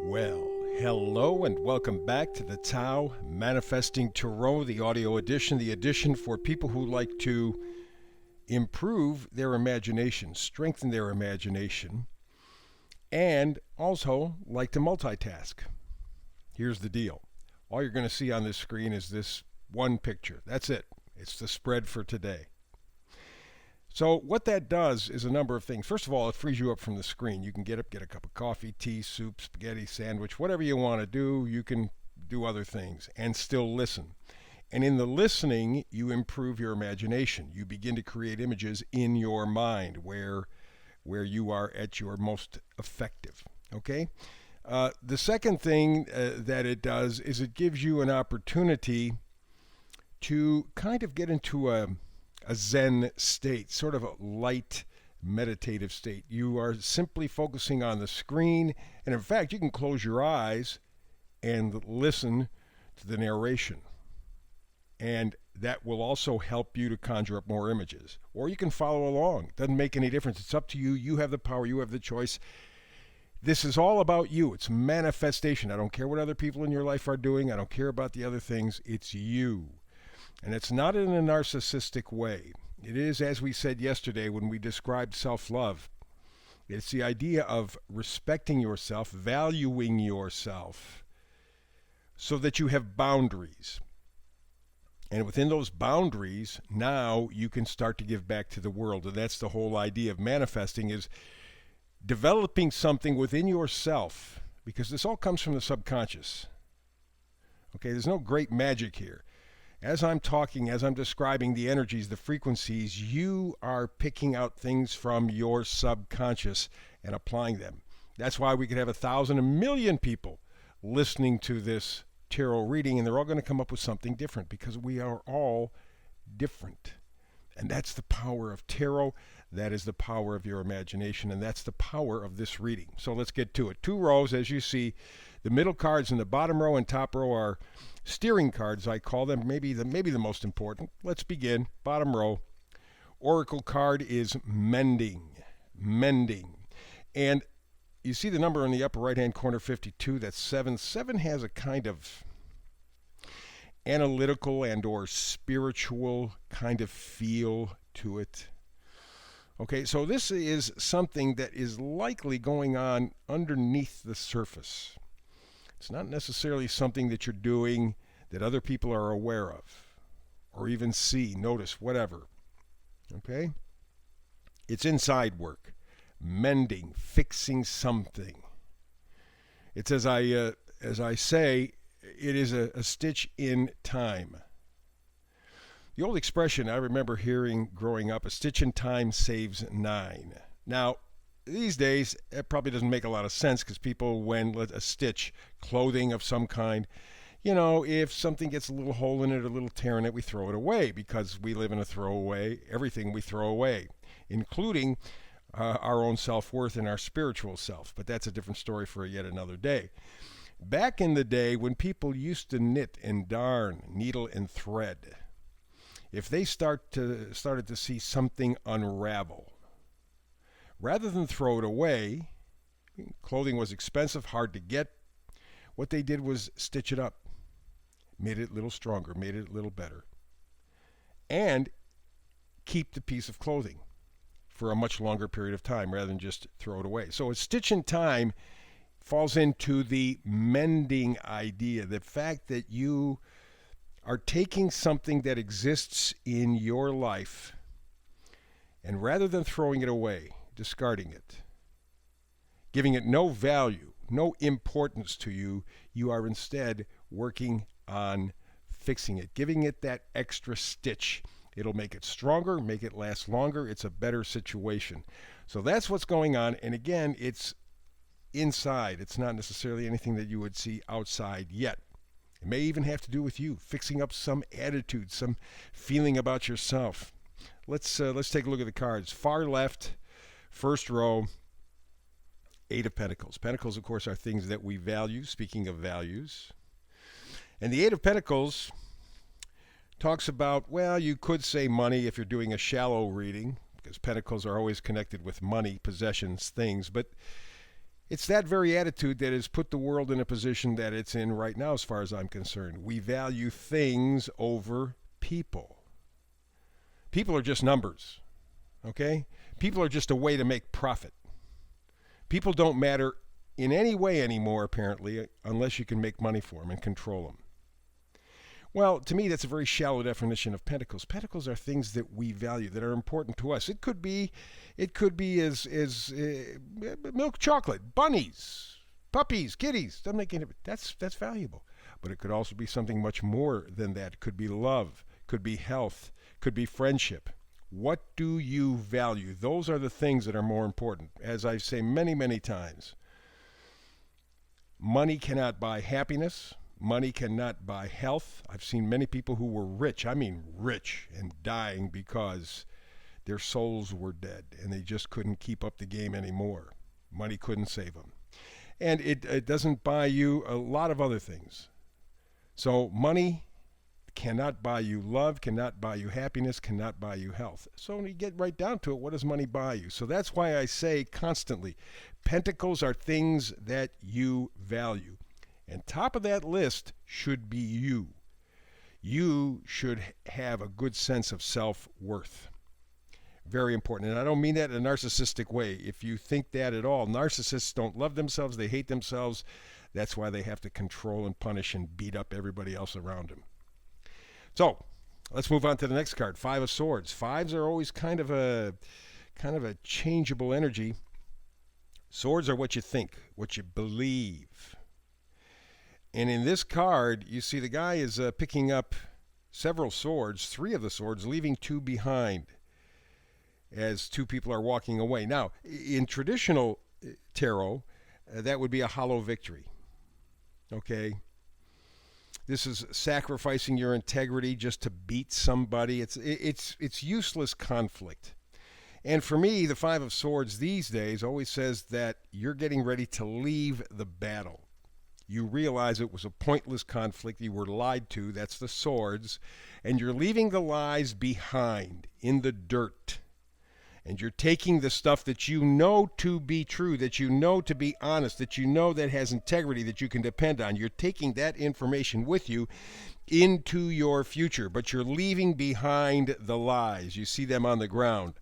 Well, hello and welcome back to the Tao Manifesting Tarot, the audio edition, the edition for people who like to improve their imagination, strengthen their imagination, and also like to multitask. Here's the deal. All you're going to see on this screen is this one picture. That's it. It's the spread for today. So what that does is a number of things. First of all, it frees you up from the screen. You can get up, get a cup of coffee, tea, soup, spaghetti, sandwich, whatever you want to do. You can do other things and still listen. And in the listening, you improve your imagination. You begin to create images in your mind where you are at your most effective. Okay? The second thing that it does is it gives you an opportunity to kind of get into a Zen state, sort of a light meditative state. You are simply focusing on the screen, and in fact, you can close your eyes and listen to the narration. And that will also help you to conjure up more images. Or you can follow along. It doesn't make any difference. It's up to you. You have the power. You have the choice. This is all about you. It's manifestation. I don't care what other people in your life are doing. I don't care about the other things. It's you. And it's not in a narcissistic way. It is, as we said yesterday when we described self-love, it's the idea of respecting yourself, valuing yourself, so that you have boundaries. And within those boundaries, now you can start to give back to the world. And that's the whole idea of manifesting, is developing something within yourself, because this all comes from the subconscious. Okay, there's no great magic here. As I'm talking, as I'm describing the energies, the frequencies, you are picking out things from your subconscious and applying them. That's why we could have 1,000, 1,000,000 people listening to this tarot reading, and they're all going to come up with something different, because we are all different. And that's the power of tarot. That is the power of your imagination, and that's the power of this reading. So let's get to it. 2 rows, as you see. The middle cards in the bottom row and top row are steering cards, I call them, maybe the most important. Let's begin. Bottom row. Oracle card is mending. Mending. And you see the number in the upper right-hand corner, 52. That's 7. 7 has a kind of analytical and or spiritual kind of feel to it. Okay, so this is something that is likely going on underneath the surface. It's not necessarily something that you're doing that other people are aware of or even see, notice, whatever. Okay? It's inside work, mending, fixing something. It's as I say, it is a stitch in time. The old expression I remember hearing growing up, a stitch in time saves 9. Now, these days, it probably doesn't make a lot of sense, because people, when a stitch, clothing of some kind, if something gets a little hole in it or a little tear in it, we throw it away, because we live in a throwaway, everything we throw away, including our own self-worth and our spiritual self. But that's a different story for yet another day. Back in the day, when people used to knit and darn, needle and thread, if they started to see something unravel, rather than throw it away, clothing was expensive, hard to get, what they did was stitch it up, made it a little stronger, made it a little better, and keep the piece of clothing for a much longer period of time rather than just throw it away. So a stitch in time falls into the mending idea, the fact that you are taking something that exists in your life, and rather than throwing it away, discarding it, giving it no value, no importance to you, you are instead working on fixing it, giving it that extra stitch. It'll make it stronger, make it last longer. It's a better situation. So that's what's going on. And again, it's inside. It's not necessarily anything that you would see outside yet. It may even have to do with you, fixing up some attitude, some feeling about yourself. Let's take a look at the cards. Far left, first row, 8 of Pentacles. Pentacles, of course, are things that we value, speaking of values. And the 8 of Pentacles talks about, well, you could say money if you're doing a shallow reading, because Pentacles are always connected with money, possessions, things. But It's that very attitude that has put the world in a position that it's in right now, as far as I'm concerned. We value things over people. People are just numbers, okay? People are just a way to make profit. People don't matter in any way anymore, apparently, unless you can make money for them and control them. Well, to me, that's a very shallow definition of pentacles. Pentacles are things that we value, that are important to us. It could be as milk chocolate, bunnies, puppies, kitties. Doesn't make any. That's valuable. But it could also be something much more than that. It could be love, could be health, could be friendship. What do you value? Those are the things that are more important. As I say many, many times, money cannot buy happiness. Money cannot buy health. I've seen many people who were rich, I mean rich, and dying because their souls were dead and they just couldn't keep up the game anymore. Money couldn't save them. And it doesn't buy you a lot of other things. So money cannot buy you love, cannot buy you happiness, cannot buy you health. So when you get right down to it, what does money buy you? So that's why I say constantly, pentacles are things that you value. And top of that list should be you. You should have a good sense of self-worth. Very important. And I don't mean that in a narcissistic way. If you think that at all, narcissists don't love themselves, they hate themselves. That's why they have to control and punish and beat up everybody else around them. So, let's move on to the next card, Five of Swords. Fives are always kind of a changeable energy. Swords are what you think, what you believe. And in this card, you see the guy is picking up several swords, three of the swords, leaving two behind as two people are walking away. Now, in traditional tarot, that would be a hollow victory. Okay? This is sacrificing your integrity just to beat somebody. It's useless conflict. And for me, the Five of Swords these days always says that you're getting ready to leave the battle. You realize it was a pointless conflict. You were lied to. That's the swords. And you're leaving the lies behind in the dirt. And you're taking the stuff that you know to be true, that you know to be honest, that you know that has integrity, that you can depend on. You're taking that information with you into your future, but you're leaving behind the lies. You see them on the ground.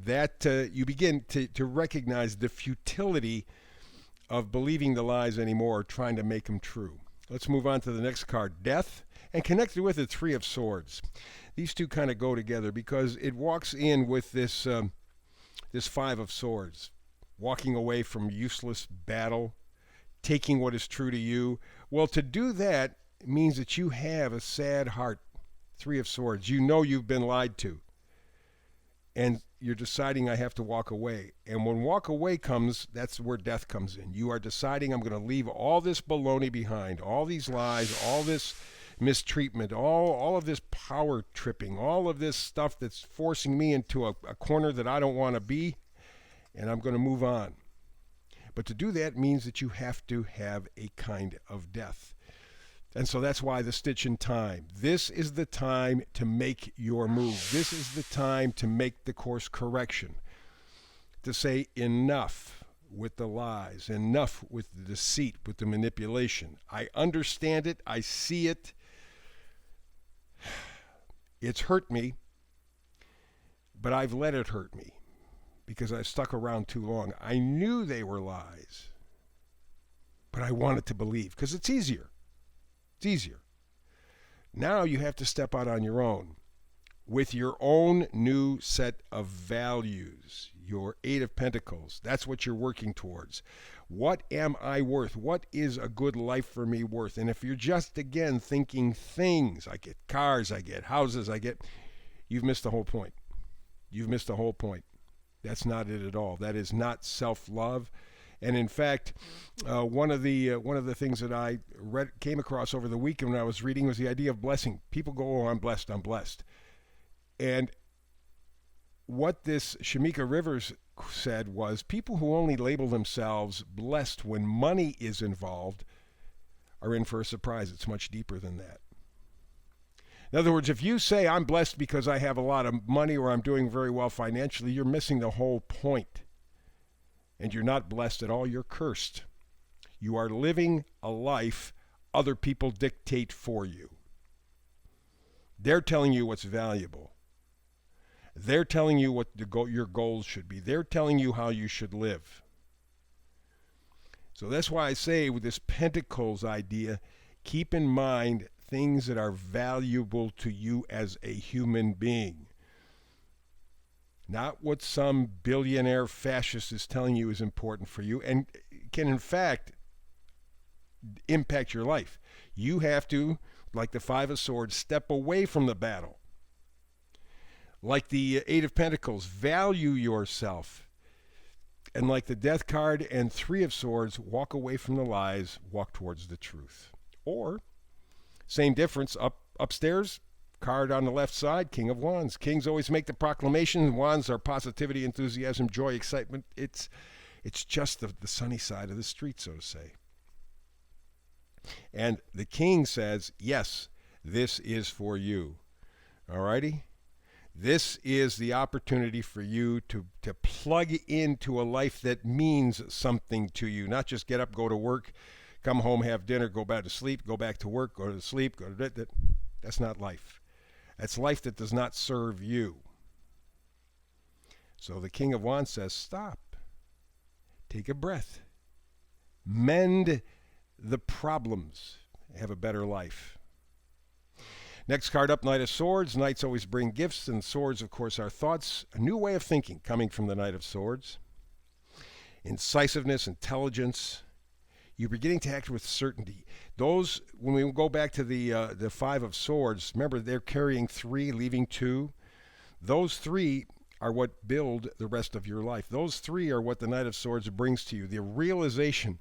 That you begin to recognize the futility of believing the lies anymore or trying to make them true. Let's move on to the next card, Death, and connected with it, Three of Swords. These two kind of go together because it walks in with this Five of Swords, walking away from useless battle, taking what is true to you. Well, to do that means that you have a sad heart, Three of Swords. You know you've been lied to. And you're deciding I have to walk away. And when walk away comes, that's where death comes in. You are deciding I'm going to leave all this baloney behind, all these lies, all this mistreatment, all of this power tripping, all of this stuff that's forcing me into a corner that I don't want to be, and I'm going to move on. But to do that means that you have to have a kind of death. And so that's why the stitch in time. This is the time to make your move. This is the time to make the course correction. To say enough with the lies, enough with the deceit, with the manipulation. I understand it. I see it. It's hurt me, but I've let it hurt me because I stuck around too long. I knew they were lies, but I wanted to believe because it's easier. It's easier. Now you have to step out on your own with your own new set of values, your Eight of Pentacles. That's what you're working towards. What am I worth? What is a good life for me worth? And if you're just, again, thinking things, I get cars, I get houses, you've missed the whole point. You've missed the whole point. That's not it at all. That is not self-love. And in fact, one of the things that I came across over the weekend when I was reading was the idea of blessing. People go, "Oh, I'm blessed, I'm blessed." And what this Shamika Rivers said was people who only label themselves blessed when money is involved are in for a surprise. It's much deeper than that. In other words, if you say I'm blessed because I have a lot of money or I'm doing very well financially, you're missing the whole point. And you're not blessed at all, you're cursed. You are living a life other people dictate for you. They're telling you what's valuable. They're telling you what your goals should be. They're telling you how you should live. So that's why I say with this Pentacles idea, keep in mind things that are valuable to you as a human being. Not what some billionaire fascist is telling you is important for you and can in fact impact your life. You have to, like the Five of Swords, step away from the battle. Like the Eight of Pentacles, value yourself. And like the Death card and Three of Swords, walk away from the lies, walk towards the truth. Or, same difference, upstairs, card on the left side, King of Wands. Kings always make the proclamation. Wands are positivity, enthusiasm, joy, excitement. It's just the sunny side of the street, so to say. And the King says, yes, this is for you. All righty? This is the opportunity for you to plug into a life that means something to you. Not just get up, go to work, come home, have dinner, go back to sleep, go back to work, go to sleep. That's not life. That's life that does not serve you. So the King of Wands says, stop. Take a breath. Mend the problems. Have a better life. Next card up, Knight of Swords. Knights always bring gifts, and swords, of course, are thoughts. A new way of thinking coming from the Knight of Swords. Incisiveness, intelligence. You're beginning to act with certainty. Those, when we go back to the Five of Swords, remember they're carrying 3, leaving 2. Those 3 are what build the rest of your life. Those 3 are what the Knight of Swords brings to you. The realization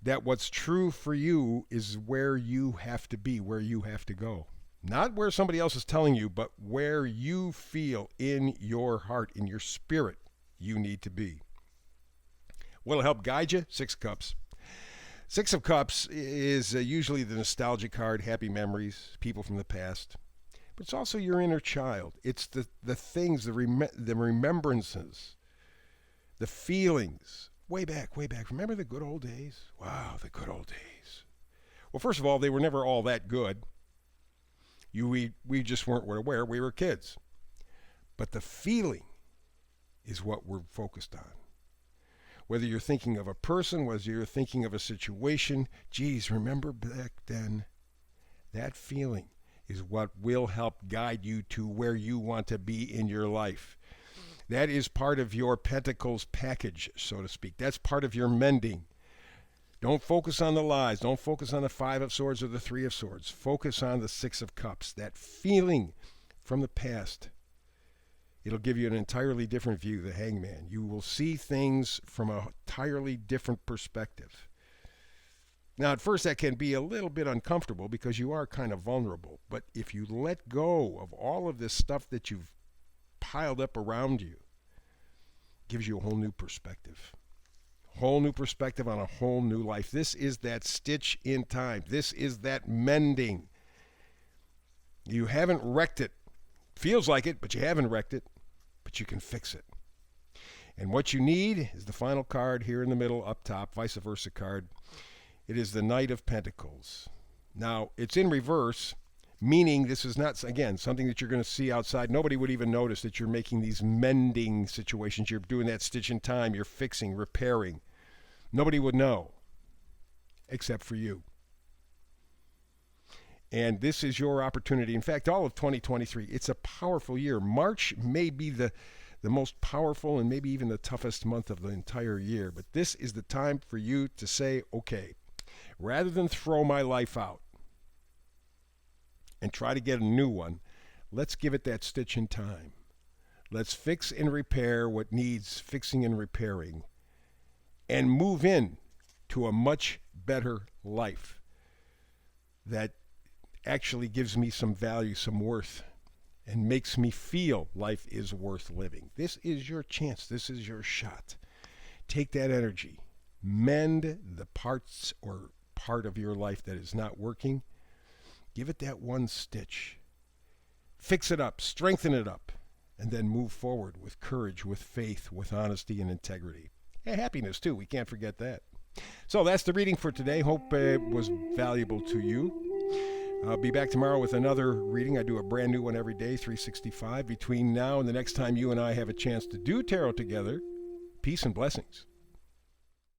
that what's true for you is where you have to be, where you have to go. Not where somebody else is telling you, but where you feel in your heart, in your spirit, you need to be. What'll help guide you? 6 of Cups. 6 of Cups is usually the nostalgia card, happy memories, people from the past. But it's also your inner child. It's the things, the remembrances, the feelings. Way back. Remember the good old days? Wow, the good old days. Well, first of all, they were never all that good. We just weren't aware. We were kids. But the feeling is what we're focused on. Whether you're thinking of a person, whether you're thinking of a situation, geez, remember back then? That feeling is what will help guide you to where you want to be in your life. That is part of your Pentacles package, so to speak. That's part of your mending. Don't focus on the lies. Don't focus on the Five of Swords or the Three of Swords. Focus on the Six of Cups, that feeling from the past. It'll give you an entirely different view, the Hangman. You will see things from an entirely different perspective. Now, at first, that can be a little bit uncomfortable because you are kind of vulnerable. But if you let go of all of this stuff that you've piled up around you, it gives you a whole new perspective. Whole new perspective on a whole new life. This is that stitch in time. This is that mending. You haven't wrecked it. Feels like it, but you haven't wrecked it. But you can fix it. And what you need is the final card here in the middle, up top, vice versa card. It is the Knight of Pentacles. Now, it's in reverse, meaning this is not, again, something that you're going to see outside. Nobody would even notice that you're making these mending situations. You're doing that stitch in time. You're fixing, repairing. Nobody would know, except for you. And this is your opportunity. In fact, all of 2023, it's a powerful year. March may be the most powerful and maybe even the toughest month of the entire year. But this is the time for you to say, okay, rather than throw my life out and try to get a new one, let's give it that stitch in time. Let's fix and repair what needs fixing and repairing and move in to a much better life that actually gives me some value, some worth, and makes me feel life is worth living. This is your chance. This is your shot. Take that energy. Mend the parts or part of your life that is not working. Give it that one stitch. Fix it up. Strengthen it up. And then move forward with courage, with faith, with honesty and integrity. And happiness, too. We can't forget that. So that's the reading for today. Hope it was valuable to you. I'll be back tomorrow with another reading. I do a brand new one every day, 365. Between now and the next time you and I have a chance to do tarot together, peace and blessings.